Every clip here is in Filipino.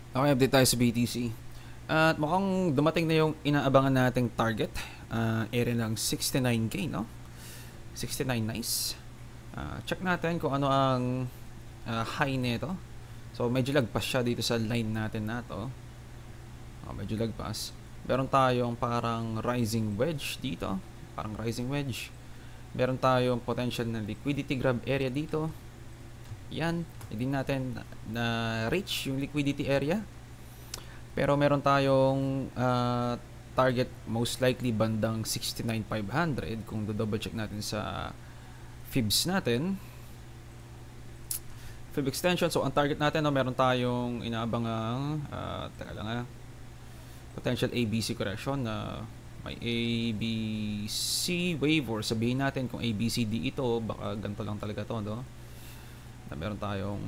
Okay, update tayo sa BTC. At mukhang dumating na yung inaabangan nating target. Area ng 69k, no? 69, nice. Check natin kung ano ang high nito. So, medyo lagpas siya dito sa line natin na to. Medyo lagpas. Meron tayong parang rising wedge dito. Parang rising wedge. Meron tayong potential na liquidity grab area dito. Yan. Hindi natin na reach yung liquidity area. Pero meron tayong target most likely bandang 69,500 kung do-double check natin sa fibs natin. Fib extension. So, ang target natin, no, meron tayong inaabangang teka lang potential ABC correction na may ABC wave, or sabihin natin kung ABCD ito, baka ganito lang talaga to, no? Na meron tayong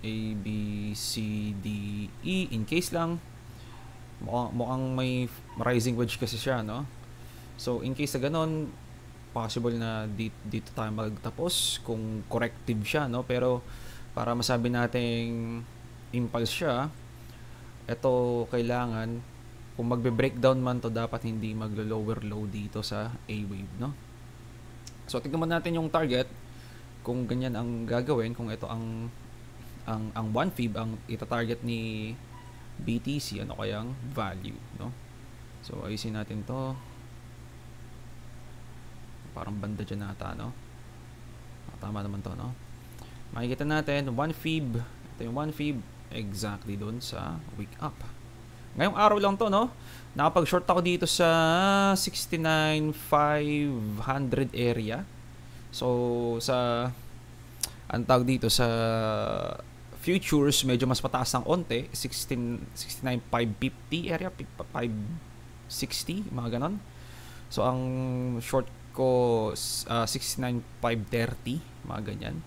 ABCDE in case lang mukhang may rising wedge kasi siya, no? So in case na ganun, possible na dito tayo magtapos kung corrective siya, no? Pero para masabi nating impulse siya, ito kailangan, kung magbe-breakdown man to, dapat hindi maglo-lower low dito sa A-wave, no? So tignan natin yung target kung ganyan ang gagawin, kung ito ang 1 fib ang ita-target ni BTC, ano kayang value, no? So ayusin natin to, parang banda dyan nata, no? Tama naman to, no? Makikita natin 1 fib, ito yung 1 fib exactly doon sa week up. Ngayong araw lang to, no? Nakapag-short ako dito sa 69,500 area. So sa ang tawag dito sa futures, medyo mas mataas ng onte, 69,550 area, 560, mga ganon. So ang short ko 69,530, mga ganyan.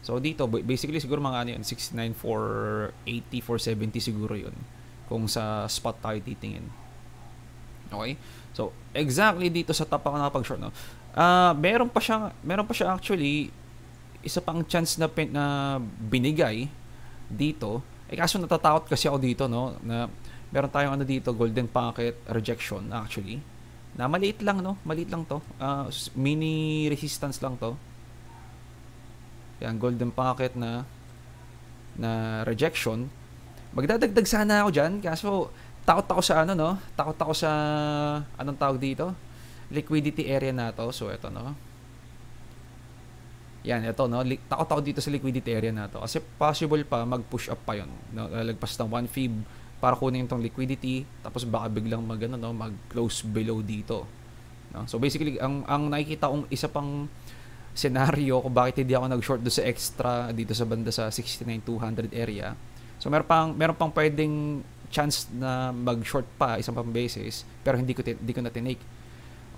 So dito basically siguro mga ano yun, 69,480, 470 siguro yun kung sa spot tayo titingin. Okay, so exactly dito sa top ako nakapag-short, no? Meron pa siya actually isa pang chance na binigay dito. Kaso natatakot kasi ako dito, no, na meron tayong ano dito, golden pocket rejection actually, na maliit lang, no, maliit lang to, mini resistance lang to. Yan, golden pocket na rejection. Magdadagdag sana ako dyan, kaso takot ako sa ano, no, takot ako sa anong tawag dito, liquidity area na to. So ito, no, yan, ito, no, takot ako dito sa liquidity area na to kasi possible pa mag-push up pa yun, no? Lagpas ng 1 fib para kunin itong liquidity, tapos baka biglang mag-close below dito, no? So basically ang nakikita kong isa pang scenario kung bakit hindi ako nag-short do sa extra dito sa banda sa 69,200 area. So meron pang pwedeng chance na mag-short pa isang pang basis, pero hindi ko na tinake,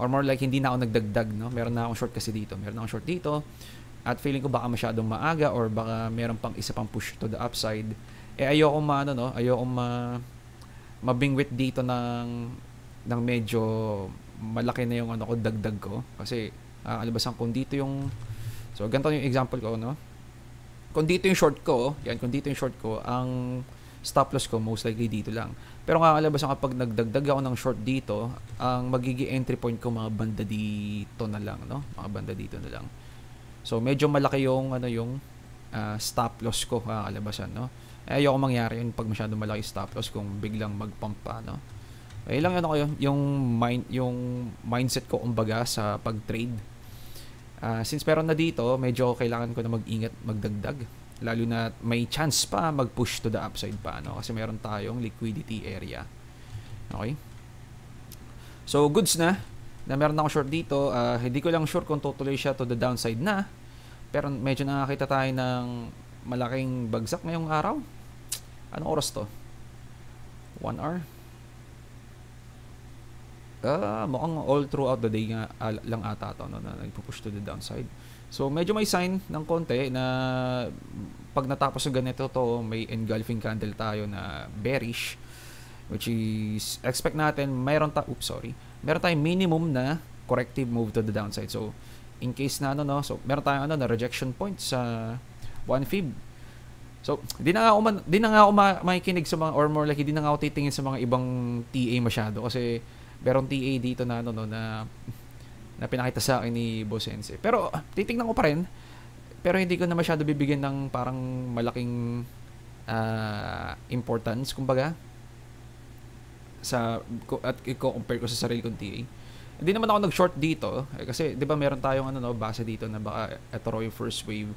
or more like hindi na ako nagdagdag, no? Meron na akong short kasi dito, meron na akong short dito. At feeling ko baka masyadong maaga, or baka meron pang isa pang push to the upside. Ayoko mabingwit dito ng medyo malaki na yung ano ko, dagdag ko. Kasi kalabasan kung dito yung, so ganito yung example ko, no? Kung dito yung short ko, ang stop loss ko most likely dito lang. Pero kalabasan kapag nagdagdag ako ng short dito, ang magiging entry point ko mga banda dito na lang, no? Mga banda dito na lang. So medyo malaki yung stop loss ko kakalabasan, no? Ayoko mangyari yun pag masyadong malaki stop loss kung biglang mag-pump pa, no? Lang yung mindset ko kumbaga sa pag-trade. Since meron na dito, medyo kailangan ko na mag-ingat, magdagdag, lalo na may chance pa mag-push to the upside pa, no? Kasi meron tayong liquidity area. Okay? So goods na meron akong short dito. Hindi ko lang sure kung tutuloy siya to the downside na, pero medyo nakakita tayo ng malaking bagsak ngayong araw. Anong oras to? 1 hour? Mukhang all throughout the day nga lang ata to, no, na nagpo-push to the downside. So medyo may sign ng konti na pag natapos ng ganito to, may engulfing candle tayo na bearish, which is expect natin meron tayong minimum na corrective move to the downside. So in case na so meron tayong na rejection point sa 1 fib. So, di na nga ako makikinig sa mga, or more like, di na nga ako titingin sa mga ibang TA masyado kasi merong TA dito na ano no na pinakita sa akin ni Boss Sensei. Pero titingnan ko pa rin. Pero hindi ko na masyado bibigyan ng parang malaking importance kumbaga at i-compare ko sa sarili kong TA. Hindi naman ako nag-short dito kasi 'di ba meron tayong ano no base dito na baka ito raw yung first wave.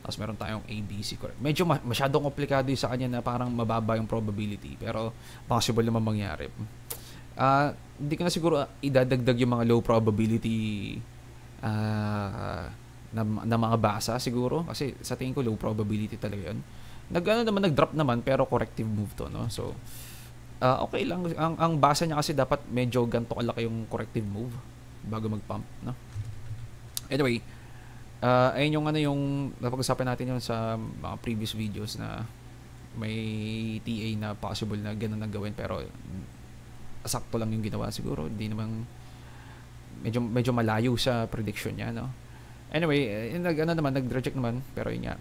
Tapos meron tayong ABC, correct. Medyo masyadong komplikado yung sa kanya na parang mababa yung probability. Pero possible naman mangyari. Hindi ko na siguro idadagdag yung mga low probability na mga basa siguro. Kasi sa tingin ko low probability talaga yun. Nag-drop naman pero corrective move to. No? So, okay lang. Ang basa niya kasi dapat medyo ganito kalaki yung corrective move bago mag-pump. No? Anyway, ayun yung yung napag-usapan natin yun sa mga previous videos na may TA na possible na ganun na gawin pero sakto lang yung ginawa siguro. Hindi naman medyo malayo sa prediction niya, no? Anyway, nag-reject naman pero yun nga.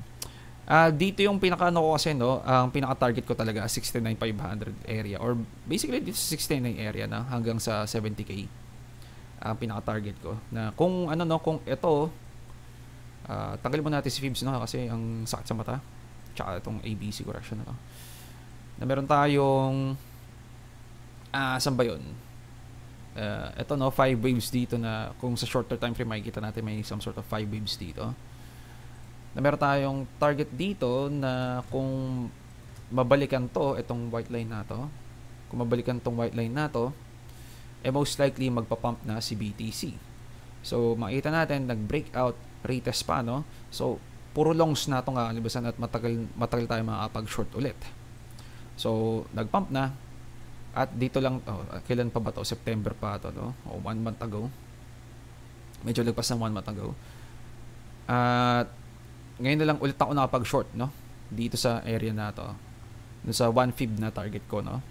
Dito yung pinaka-ano ko kasi, no, ang pinaka-target ko talaga 69,500 area or basically this 69 area na hanggang sa 70k. Ang pinaka-target ko na kung kung ito tanggalin mo natin si Fibs no kasi ang sakit sa mata tsaka itong ABC correction na to na meron tayong saan ba yun ito no 5 waves dito na kung sa shorter time frame makikita natin may some sort of 5 waves dito na meron tayong target dito na kung mabalikan to itong white line na to kung mabalikan tong white line na to most likely magpa-pump na si BTC so makita natin nag-breakout retest pa no so puro longs na itong kalibasan at matagal tayo makakapag-short ulit so nag-pump na at dito lang kailan pa ba to September pa to no o 1 month ago medyo lagpas ng 1 month ago at ngayon na lang ulit ako nakapag-short no dito sa area na to dun sa 1 fib na target ko no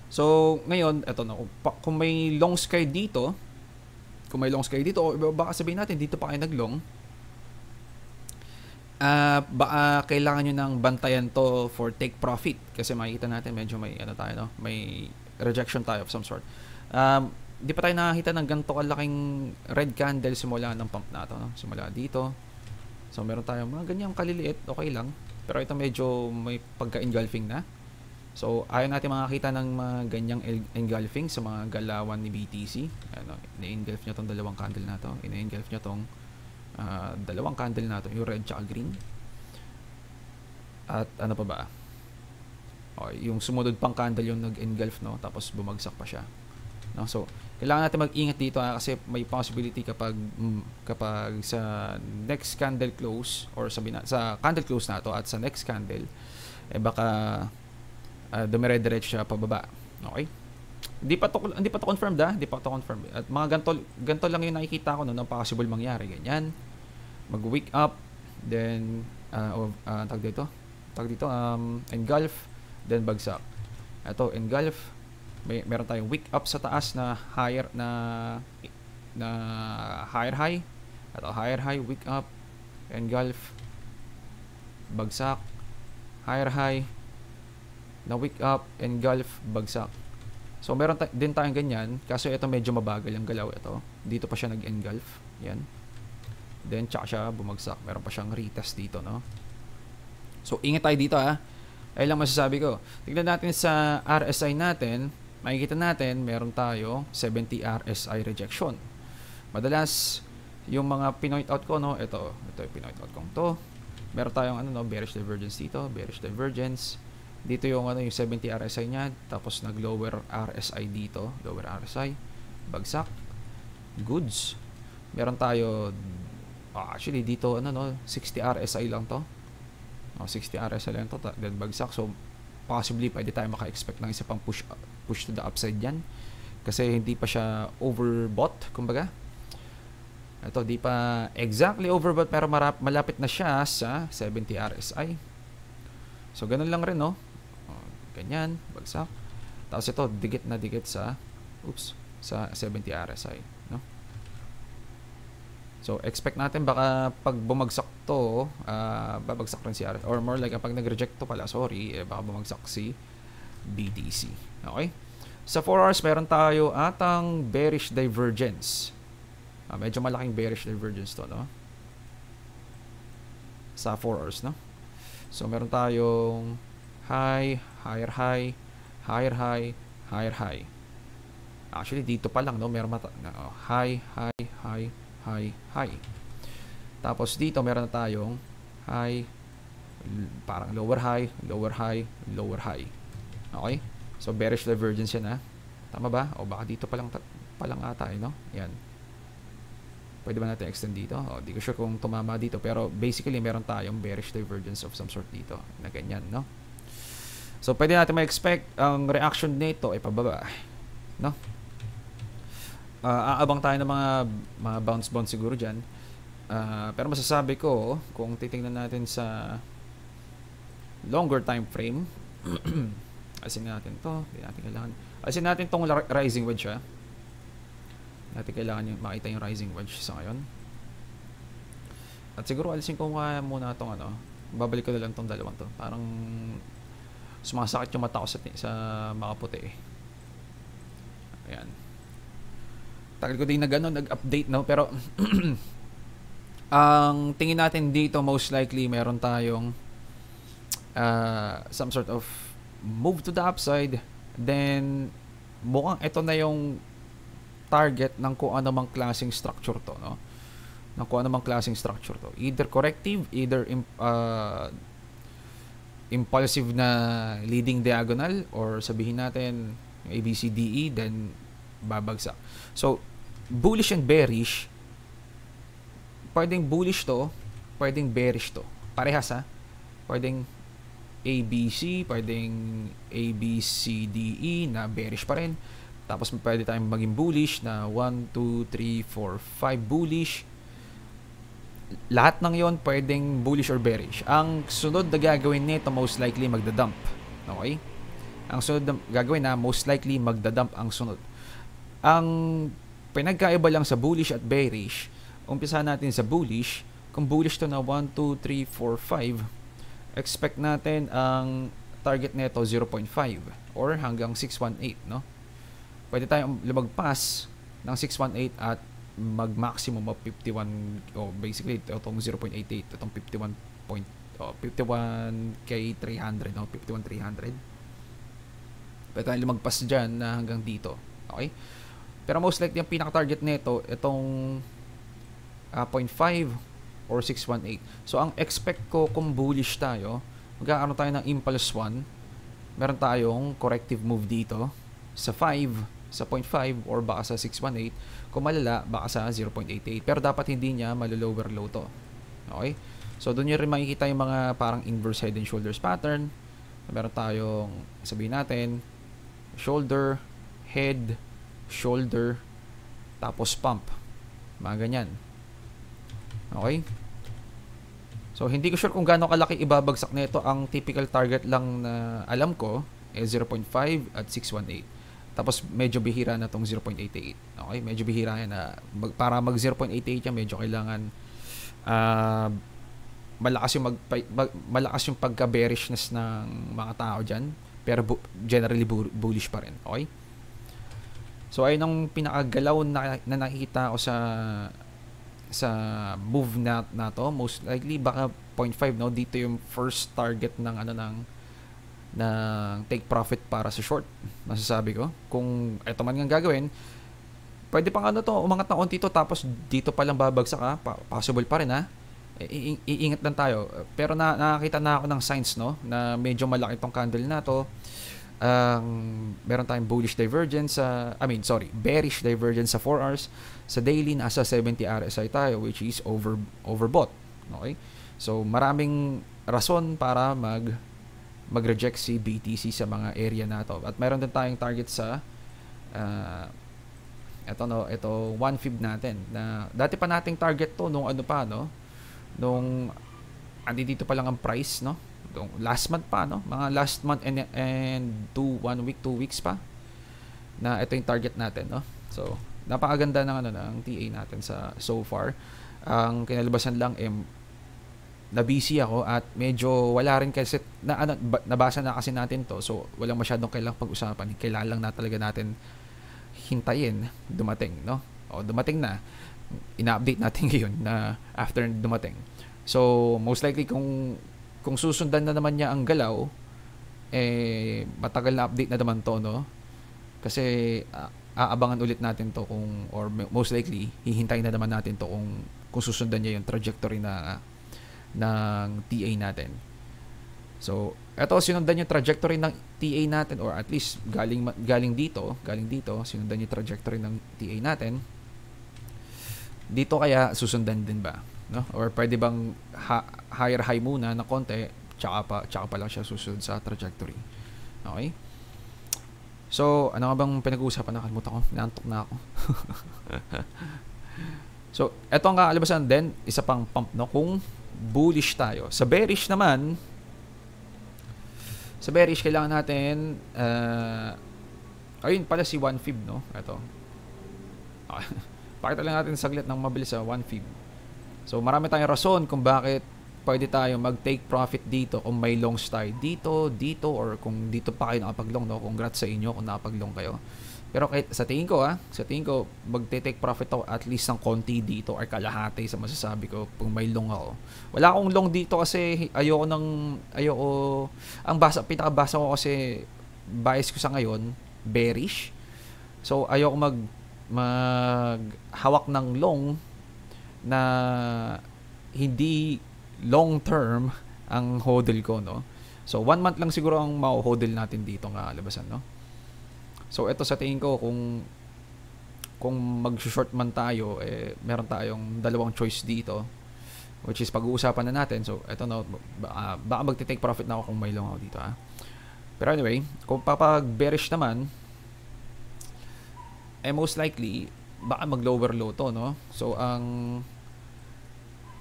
so ngayon eto no kung may longs kayo dito o baka sabihin natin dito pa kayo naglong baka kailangan nyo ng bantayan to for take profit kasi makikita natin medyo may tayo no may rejection tayo of some sort di pa tayo nakakita ng ganito kalaking red candle simula ng pump na to no? Simula dito so meron tayong mga ganyang kaliliit okay lang pero ito medyo may pagka-engulfing na so, ayaw natin makakita ng mga ganyang engulfing sa mga galawan ni BTC. Ina-engulf nyo itong dalawang candle na to. Ina-engulf nyo itong dalawang candle na to. Yung red tsaka green. At ano pa ba? Yung sumunod pang candle yung nag-engulf, no? Tapos bumagsak pa siya. No? So, kailangan natin mag-ingat dito kasi may possibility kapag sa next candle close or sa candle close na to at sa next candle, baka dumire-diretso siya pababa. Okay? Hindi pa to confirmed Hindi pa to confirmed. At mga ganto lang yung nakikita ko no, na possible mangyari ganyan. Mag-wake up then tag dito engulf then bagsak. Ito engulf meron tayong wake up sa taas na higher high. Ito higher high wake up engulf bagsak higher high na wake up, engulf, bagsak. So, meron din tayong ganyan. Kaso ito medyo mabagal yung galaw ito. Dito pa siya nag-engulf. Yan. Then, tsaka siya bumagsak. Meron pa siyang retest dito, no? So, ingat tayo dito, Ayun lang masasabi ko. Tignan natin sa RSI natin. Makikita natin, meron tayo 70 RSI rejection. Madalas, yung mga pinoint out ko, no? Ito yung pinoint out kong to. Meron tayong, bearish divergence dito. Bearish divergence. Dito yung yung 70 RSI niya, tapos nag-lower RSI dito, lower RSI, bagsak, goods. Meron tayo actually dito 60 RSI lang to. 60 RSI lang to, then bagsak. So possibly pwede tayo maka-expect ng isa pang push to the upside diyan kasi hindi pa siya overbought kumbaga. Ito di pa exactly overbought pero malapit na siya sa 70 RSI. So ganun lang rin no. Ganyan, bagsak. Tapos ito, dikit na dikit sa 70 RSI, no? So, expect natin baka pag bumagsak to, babagsak rin si RS, or more like pag nag-reject to pala, sorry, baka bumagsak si BTC. Okay? Sa 4 hours, meron tayo atang bearish divergence. Medyo malaking bearish divergence to, no? Sa 4 hours, no? So, meron tayong high, higher high, higher high, higher high. Actually, dito pa lang, no? Meron high, high, high, high, high. Tapos, dito meron na tayong high, parang lower high, lower high, lower high. Okay? So, bearish divergence yan, ha? Tama ba? O baka dito pa lang ata, no? Yan. Pwede ba natin extend dito? Di ko sure kung tumama dito. Pero basically, meron tayong bearish divergence of some sort dito. Na ganyan, no? So, pwede natin ma-expect ang reaction nito ay pababa. No? Aabang tayo ng mga bounce siguro dyan. Pero masasabi ko, kung titingnan natin sa longer time frame, asin natin to. Hindi natin kailangan. Asin natin tong rising wedge, ha? Natin kailangan makita yung rising wedge sa ngayon. At siguro alisin ko muna itong babalik ko na lang itong dalawang to. Parang sumasakit yung mata ko sa makaputi eh. Ayan. Tagal ko din na gano'n, nag-update, no? Pero ang tingin natin dito, most likely meron tayong some sort of move to the upside. Then mukhang ito na yung target ng kung anumang klaseng structure to, no? Ng kung anumang klaseng structure to. Either corrective, either impulsive na leading diagonal, or sabihin natin ABCDE, then babagsak. So, bullish and bearish, pwedeng bullish to, pwedeng bearish to. Parehas, ha? Pwedeng ABC, pwedeng ABCDE na bearish pa rin. Tapos pwede tayong maging bullish na 1, 2, 3, 4, 5 bullish. Lahat ng yon pwedeng bullish or bearish. Ang sunod na gagawin nito, most likely magdadump. Okay? Ang sunod na gagawin na, most likely magdadump ang sunod. Ang pinagkaiba lang sa bullish at bearish, umpisa natin sa bullish. Kung bullish to na 1, 2, 3, 4, 5, expect natin ang target nito 0.5 or hanggang 618, no? Pwede tayong lumagpas ng 618 at mag-maximum of 51, basically itong 0.88, itong 51K300, no? 51,300. Pwede tayong lumagpas dyan na hanggang dito. Okay? Pero most likely yung pinaka-target nito, itong 0.5 or 618. So, ang expect ko kung bullish tayo, magkakaroon tayo ng impulse 1. Meron tayong corrective move dito sa 5, sa 0.5 or baka sa 618. Kung malala, baka sa 0.88. Pero dapat hindi niya malo-lower low to. Okay? So, doon nyo rin makikita yung mga parang inverse head and shoulders pattern. Meron tayong, sabihin natin, shoulder, head, shoulder, tapos pump. Mga ganyan. Okay? So, hindi ko sure kung gaano kalaki ibabagsak nito. Ang typical target lang na alam ko ay 0.5 at 618. Tapos, medyo bihira na tong 0.88. Okay? Medyo bihira yan na para mag 0.88 yan, medyo kailangan malakas yung pagka-bearishness ng mga tao dyan. Pero generally bullish pa rin. Okay? So, ayun ang pinakagalaw na nakikita ko sa move na to. Most likely baka 0.5, no? Dito yung first target ng take profit para sa short, masasabi ko. Kung ito man nga gagawin, pwede pang umangat na onti to, tapos dito pa lang babagsak, ha? Possible pa rin, ha? Iingat lang tayo. Pero nakakita na ako ng signs, no, na medyo malaki tong candle na to. Meron tayong bearish divergence sa 4 hours. Sa daily, nasa 70 RSI tayo, which is overbought. Okay? So, maraming rason para mag-reject si BTC sa mga area na to. At meron din tayong target sa ito 1 fib natin, na dati pa nating target to nung nung dito pa lang ang price, no? Last month pa, no? Mga last month and 2 weeks pa na ito yung target natin, no? So, napakaganda ng ng TA natin so far. Ang kinalabasan lang na busy ako at medyo wala rin kasi nabasa na kasi natin to, so walang masyadong kailangang pag-usapan. Kailangan lang na talaga natin hintayin dumating, no? O dumating na, ina-update natin ngayon na after dumating. So most likely kung susundan na naman niya ang galaw, matagal na update na naman to, no? Kasi aabangan ulit natin to or most likely hihintayin na naman natin to kung susundan niya yung trajectory ng TA natin. So eto, sinundan yung trajectory ng TA natin, or at least galing dito sinundan yung trajectory ng TA natin. Dito kaya susundan din ba, no? Or pwede bang higher high muna na konti, tsaka pa lang siya susunod sa trajectory. Okay? So, ano nga bang pinag-uusapan? Nakalimutan ko. Inaantok na ako. So, eto ang kakalabasan din, isa pang pump, no? Kung bullish tayo. Sa bearish naman, kailangan natin ayun pala si 1 fib, no? Eto. Pakita lang natin saglit ng mabilis sa 1 fib. So, marami tayong rason kung bakit pwede tayo mag-take profit dito kung may longs tayo dito, or kung dito pa kayo nakapag-long, no? Congrats sa inyo kung nakapag-long kayo. Pero kahit sa tingin ko magte-take profit ako at least ng konti dito or kalahati sa masasabi ko kung may long ako. Wala akong long dito kasi ayoko pinakabasa ko kasi bias ko sa ngayon bearish. So ayoko maghawak ng long na hindi long term ang hodl ko, no? So 1 month lang siguro ang ma-hodl natin dito nga labasan, no? So ito sa tingin ko, kung mag-short man tayo, meron tayong dalawang choice dito, which is pag-uusapan na natin. So ito, no, baka magte-take profit na ako kung may long ako dito, ha. Pero anyway, kung papag-bearish naman, most likely baka mag-lower low to, no? So ang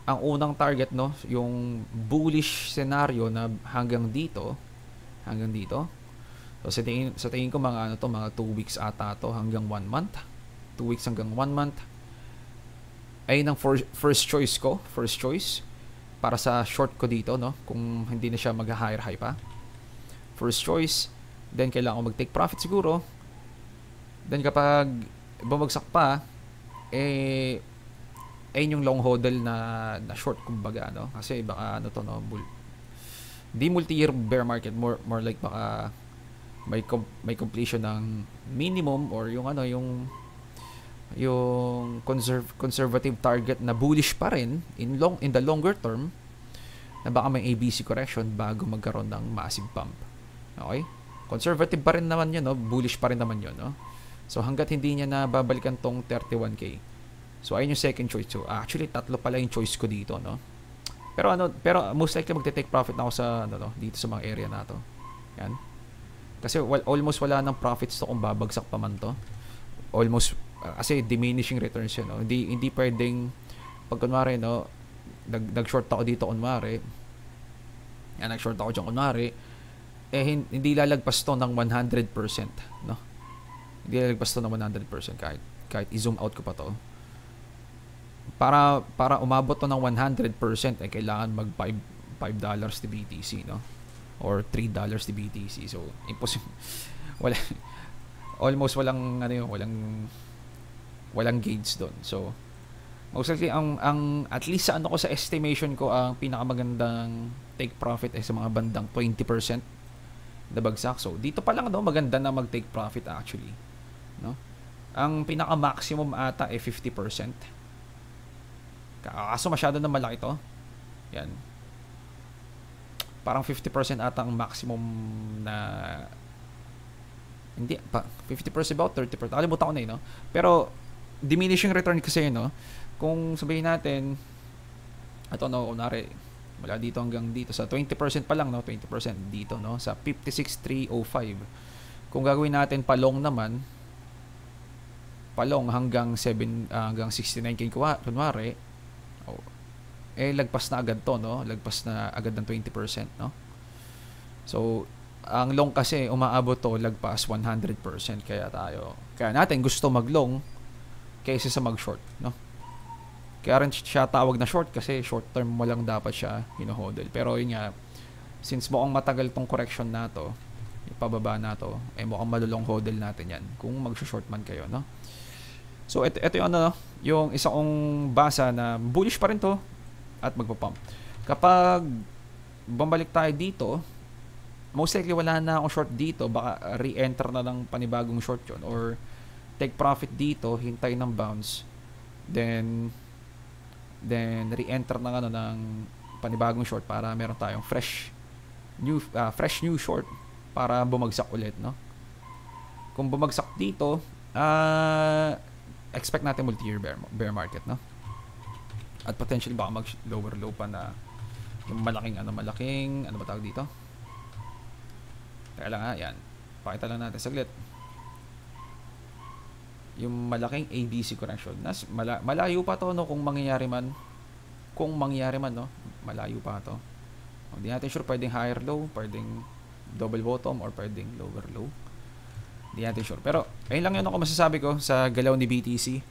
unang target, no, yung bullish scenario na hanggang dito. So sa tingin ko mga 2 weeks ata to hanggang 1 month. 2 weeks hanggang 1 month. Ay ng first choice para sa short ko dito, no, kung hindi na siya mag-higher high pa. First choice, then kailangan ko mag-take profit siguro. Then kapag bumagsak pa, ayun yung long hodl na short kumbaga, no? Kasi baka di multi-year bear market, more like baka may completion ng minimum or yung conservative target na bullish pa rin in the longer term, na baka may ABC correction bago magkaroon ng massive pump. Okay? Conservative pa rin naman yun, no? Bullish pa rin naman yun, no? So hanggat hindi niya na babalikan tong 31k. So ayun yung second choice. So actually tatlo pala yung choice ko dito, no? Pero most likely magte-take profit na ako sa dito sa mga area na to. Yan. Kasi almost wala nang profits to kung babagsak pa man to. Almost kasi diminishing returns yun, no? Hindi pwedeng pag kunwari, no, nag-short ako dito kunwari. Nag-short ako diyan kunwari, hindi lalagpas to ng 100%, no? Hindi lalagpas to ng 100% kahit i-zoom out ko pa to. Para umabot to ng 100%, kailangan mag $5 to BTC, no? Or $3 to BTC. So impossible. Almost walang gains doon. So most likely ang at least sa ko sa estimation ko, ang pinakamagandang take profit ay sa mga bandang 20% na bagsak. So dito pa lang, no, maganda na mag-take profit actually, no? Ang pinaka-maximum ata ay 50%. Kaso masyado na malaki to. Yan. Parang 50% ata ang maximum na, hindi pa 50%, about 30%. Nakalimutan ko na yun, no? Pero diminishing return kasi yun, no? Kung sabihin natin ito, no, kunwari mula dito hanggang dito sa 20% pa lang, no, 20% dito, no, sa 56,305. Kung gagawin natin palong naman, hanggang 69k kunwari, lagpas na agad to, no? Lagpas na agad ng 20%, no? So ang long kasi umaabot to lagpas 100%, kaya natin gusto mag-long kaysa sa mag-short, no? Kaya rin siya tawag na short kasi short term mo lang dapat siya hino-hodl. Pero yun nga, since mukhang matagal tong correction na to, yung pababa na to, mukhang malulong hodl natin yan kung mag-short man kayo, no? So ito yung yung isa kong basa na bullish pa rin to at magpa-pump. Kapag bumalik tayo dito, most likely wala na akong short dito, baka re-enter na ng panibagong short yun or take profit dito, hintay ng bounce, then re-enter ng ng panibagong short para meron tayong fresh new short para bumagsak ulit, no? Kung bumagsak dito, expect natin multi-year bear market, no? At potentially baka mag lower low pa na yung malaking ano ba tawag dito? Kaya lang yan. Pakita lang natin saglit. Yung malaking ABC correction. Malayo pa to, no, kung mangyayari man, no? Malayo pa to. Hindi natin sure, pwedeng higher low, pwedeng double bottom, or pwedeng lower low. Hindi natin sure. Pero, ayun lang yun ako masasabi ko sa galaw ni BTC.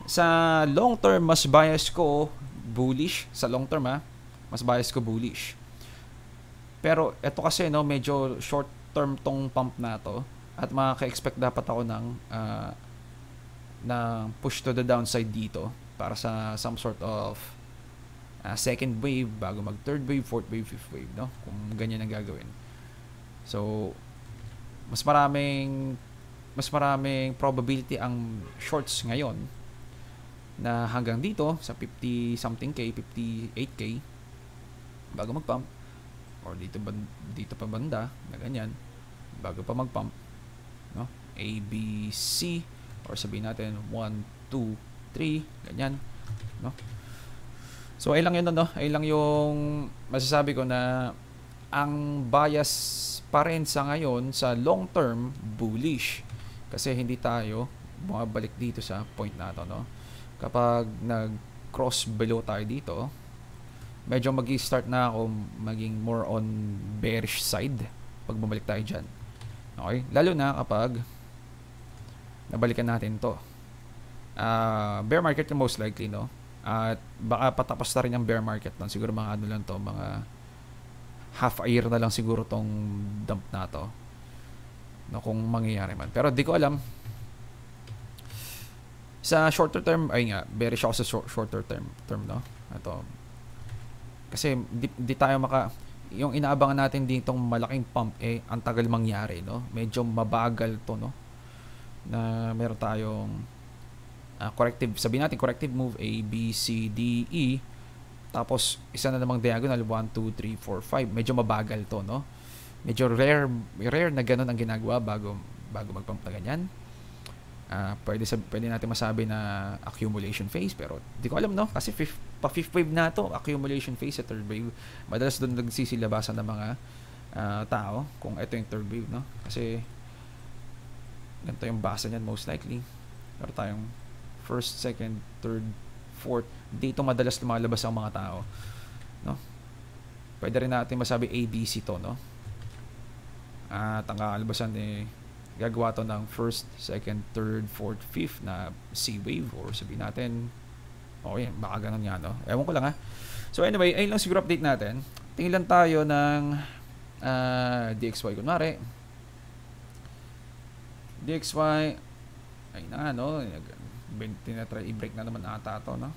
Sa long term, mas bias ko bullish. Sa long term, mas bias ko bullish. Pero, ito kasi, no, medyo short term tong pump na to. At makaka-expect dapat ako ng push to the downside dito para sa some sort of second wave bago mag third wave, fourth wave, fifth wave, no? Kung ganyan ang gagawin. So, mas maraming probability ang shorts ngayon na hanggang dito sa 50 something k, 58k bago mag-pump, or dito pa banda na ganyan bago pa mag-pump, no? A, B, C, or sabihin natin 1, 2, 3, ganyan, no? So ay lang yun, no? Ay lang yung masasabi ko na ang bias pa rin sa ngayon sa long term bullish kasi hindi tayo bumabalik dito sa point na to, no? Kapag nag-cross below tayo dito, medyo magi-start na ako maging more on bearish side pag bumalik tayo dyan. Okay? Lalo na kapag nabalikan natin to. Bear market yung most likely, no? At baka patapos na rin ang bear market nun. Siguro mga ano lang to, mga half a year na lang siguro tong dump na to, no, kung mangyayari man. Pero di ko alam. Sa shorter term, ay nga, bearish ako sa shorter term, no? Ito. Kasi di tayo yung inaabangan natin ditong malaking pump, ang tagal mangyari, no? Medyo mabagal to, no? Na meron tayong corrective, sabihin natin corrective move A, B, C, D, E, tapos isa na namang diagonal 1, 2, 3, 4, 5. Medyo mabagal to, no? Medyo rare na ganun ang ginagawa bago mag-pump na ganyan. Pwede natin masabi na accumulation phase, pero di ko alam, no? Kasi fifth wave na to, accumulation phase sa third wave. Madalas doon nagsisilabasan ng mga tao kung ito yung third wave, no? Kasi ganito yung basa niyan most likely. Pero tayong first, second, third, fourth, dito madalas lumalabas ang mga tao, no? Pwede rin natin masabi ABC to, no? At ang kakalabasan gagawa to ng first, second, third, fourth, fifth na C wave, or sabihin natin okay, baka ganun nga, no? Ewan ko lang, So anyway, ayun lang siguro update natin. Tingin lang tayo ng DXY kunwari. DXY ay na, no? Tinatry i-break na naman ata to, no?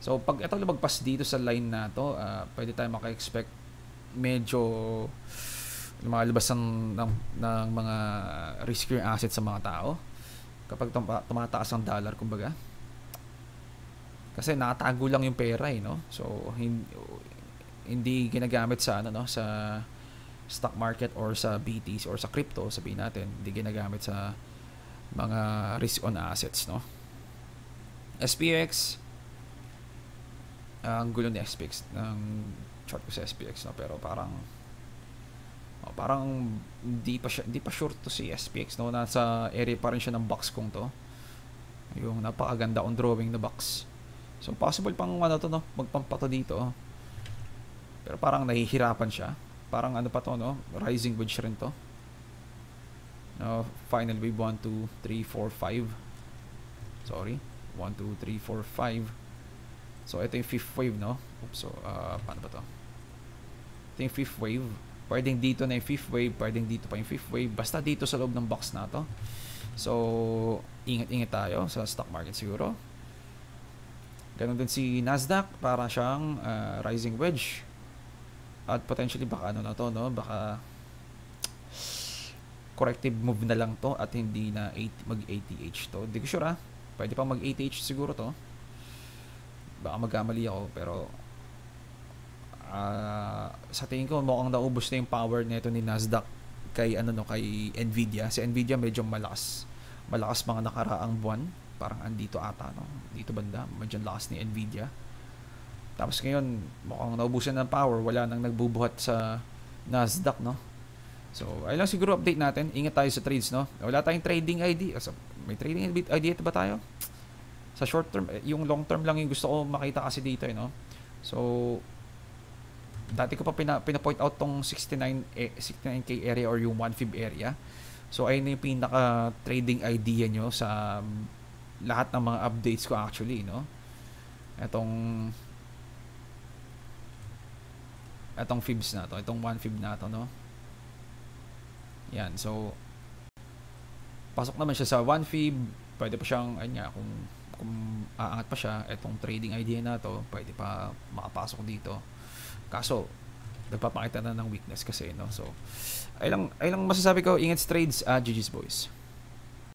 So pag ito lumagpas dito sa line na to, pwede tayo maka-expect medyo lumalabas ng mga riskier assets sa mga tao kapag tumataas ang dollar, kumbaga. Kasi nakatago lang yung pera, no? So hindi ginagamit sa no, sa stock market or sa BTC or sa crypto, sabihin natin, hindi ginagamit sa mga risk on assets, no? SPX, ang gulo ni SPX ng chart ko sa SPX, no? Pero parang hindi pa sure to si SPX, no? Nasa area pa rin siya ng box kong to, yung napakaganda on drawing na box. So possible pang to, no? Magpampa to dito, pero parang nahihirapan siya. Parang ano pa to, no? Rising wedge rin to. Final wave 1, 2, 3, 4, 5. Sorry. 1, 2, 3, 4, 5. So, ito yung fifth wave, no? Oops, so, paano ba to? Ito yung fifth wave. Pwedeng dito na yung fifth wave, pwedeng dito pa yung fifth wave. Basta dito sa loob ng box na to. So, ingat-ingat tayo sa stock market siguro. Ganun din si Nasdaq, para siyang rising wedge. At potentially baka ano na to, no? Baka corrective move na lang to at hindi na mag-ATH to. Hindi ko sure, pwede pa mag-ATH siguro to. Baka magkamali ako, pero sa tingin ko mukhang naubos na yung power nito ni Nasdaq kay kay Nvidia. Si Nvidia medyo malakas mga nakaraang buwan, parang andito ata, no, dito banda medyo lakas ni Nvidia. Tapos ngayon mukhang naubusan ng power, wala nang nagbubuhat sa Nasdaq, no. So ay lang siguro update natin, ingat tayo sa trades, no. Wala tayong trading ID. May trading ID ba tayo sa short term? Yung long term lang yung gusto ko makita kasi dito, no. So dati ko pa pina-point out tong 69K area or yung 1 fib area. So ayun yung pinaka trading idea nyo sa lahat ng mga updates ko actually, no. Etong fibs na to, itong 1 fib na to, no. Yan, so pasok naman siya sa 1 fib, pwede pa siyang kung aangat pa siya, etong trading idea na to, pwede pa makapasok dito. Kaso nagpapakita na ng weakness kasi, no. So ay lang masasabi ko, ingat sa trades, GG's boys.